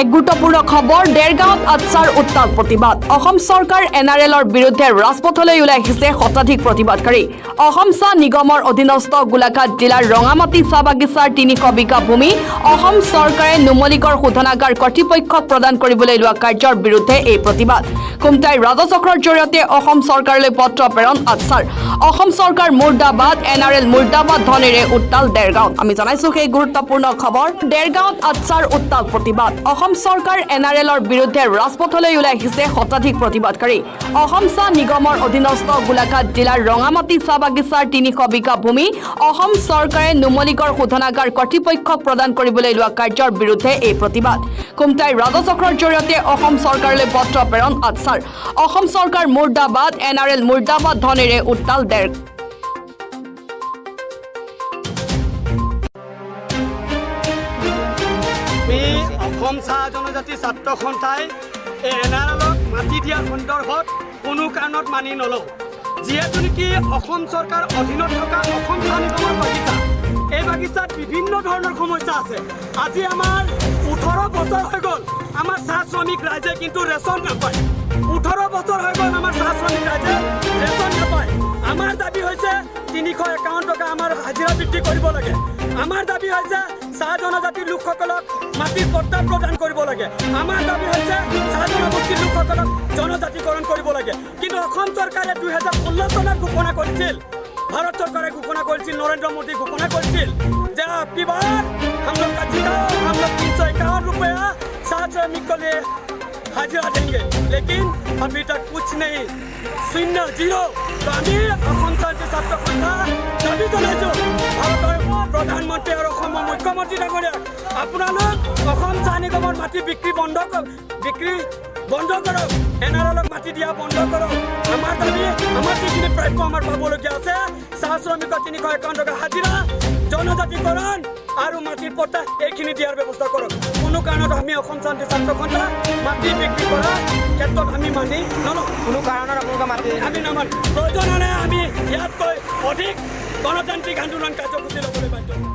এক গুৰুত্বপূৰ্ণ খবৰ দেৰগাঁৱত আচ্ছাৰ উত্তাল প্ৰতিবাদ অসম চৰকাৰ এনআৰএলৰ বিৰুদ্ধে ৰাজপথলৈ ওলাই আহিছে শতাধিক প্ৰতিবাদকাৰী অসম চাহ নিগমৰ অধীনস্থ গোলাঘাট জিলাৰ ৰঙামাটি চাহ বাগিচাৰ 300 বিঘা ভূমি অসম চৰকাৰে নুমলীগড় শোধনাগাৰ কৰ্তৃপক্ষক প্ৰদান কৰিবলৈ লোৱা কাৰ্যৰ বিৰুদ্ধে এই প্ৰতিবাদ কুমটাই ৰাজচক্ৰৰ জৰিয়তে অসম চৰকাৰলৈ পত্ৰ প্ৰেৰণ আচ্ছাৰ অসম চৰকাৰ মুৰ্দাবাদ এনআৰএল মুৰ্দাবাদ ধ্বনিৰে উত্তাল দেৰগাঁৱত আমি জনাইছো সেই গুৰুত্বপূৰ্ণ খবৰ দেৰগাঁৱত আচ্ছাৰ উত্তাল প্ৰতিবাদ অসম চৰকাৰ এনআৰএলৰ বিৰুদ্ধে ৰাজপথলৈ ওলাই আহিছে শতাধিক প্ৰতিবাদকাৰী অসম চাহ নিগমৰ অধীনস্থ গোলাঘাট জিলাৰ ৰঙামাটি চাহ বাগিচাৰ 300 বিঘা ভূমি অসম চৰকাৰে নুমলীগড় শোধনাগাৰ কৰ্তৃপক্ষক প্ৰদান কৰিবলৈ লোৱা কাৰ্যৰ বিৰুদ্ধে এই প্ৰতিবাদ কুমটাই ৰাজচক্ৰৰ জৰিয়তে অসম চৰকাৰলৈ পত্ৰ প্ৰেৰণ আচ্ছাৰ অসম চৰকাৰ মুৰ্দাবাদ এনআৰএল মুৰ্দাবাদ ধ্বনিৰে উত্তাল অসম চাহ জনজাতি ছাত্ৰ সন্থাই এই এনআৰএলক মাটি দিয়া সন্দৰ্ভত কোনো কাৰণত মানি নলওঁ যিহেতু নেকি অসম চৰকাৰ অধীনত থকা অসম চাহ নিগমৰ বাগিচা এই বাগিচাত বিভিন্ন ধৰণৰ সমস্যা আছে আজি আমাৰ 18 বছৰ হৈ গ'ল আমাৰ চাহ শ্ৰমিক ৰাইজে কিন্তু ৰেচন নাপায় 18 বছৰ হৈ গ'ল আমাৰ চাহ শ্ৰমিক ৰাইজে ৰেচন নাপায় আমাৰ দাবী হৈছে 351 টকা আমাৰ হাজিৰা বৃদ্ধি কৰিব লাগে আমাৰ দাবী হৈছে চাহ জনজাতিৰ লোকসকলক মাটিৰ পট্টা প্ৰদান কৰিব লাগে আমাৰ দাবী হৈছে চাহ জনগোষ্ঠীৰ লোকসকলক জনজাতিকৰণ কৰিব লাগে কিন্তু অসম চৰকাৰে 2016 চনত ঘোষণা কৰিছিল ভাৰত চৰকাৰে ঘোষণা কৰিছিল নৰেন্দ্ৰ মোদী ঘোষণা কৰিছিল যে आपकी बार हम लोग का जिला हम लोग 351 रुपया साथ श्रमिक को लिए हाजिरा देंगे लेकिन अभी तक कुछ नहीं 0 तो আমি অসম চৰকাৰৰ ছাত্ৰ সন্থা দাবী জনাইছো ভাৰতৰ প্ৰধানমন্ত্ৰী আৰু অসমৰ মুখ্যমন্ত্ৰী ডাঙৰীয়া আপোনালোক অসম চাহ নিগমৰ মাটি বিক্ৰী বন্ধ কৰক এনআৰএলক মাটি দিয়া বন্ধ কৰক আমাৰ দাবী আমাৰ যিখিনি প্ৰাপ্য আমাৰ পাবলগীয়া আছে চাহ শ্ৰমিকৰ 351 টকা হাজিৰা জনজাতিকৰণ আৰু মাটিৰ পট্টা এইখিনি দিয়াৰ ব্যৱস্থা কৰক কোনো কাৰণত আমি অসম শান্তি ছাত্ৰ সন্থা মাটি বিক্ৰী কৰাৰ ক্ষেত্ৰত আমি মানি নলওঁ কোনো কাৰণত আপোনালোকে মাটি আমি নামানো প্ৰয়োজন হ'লে আমি ইয়াতকৈ অধিক গণতান্ত্ৰিক আন্দোলন কাৰ্যসূচী ল'বলৈ বাধ্য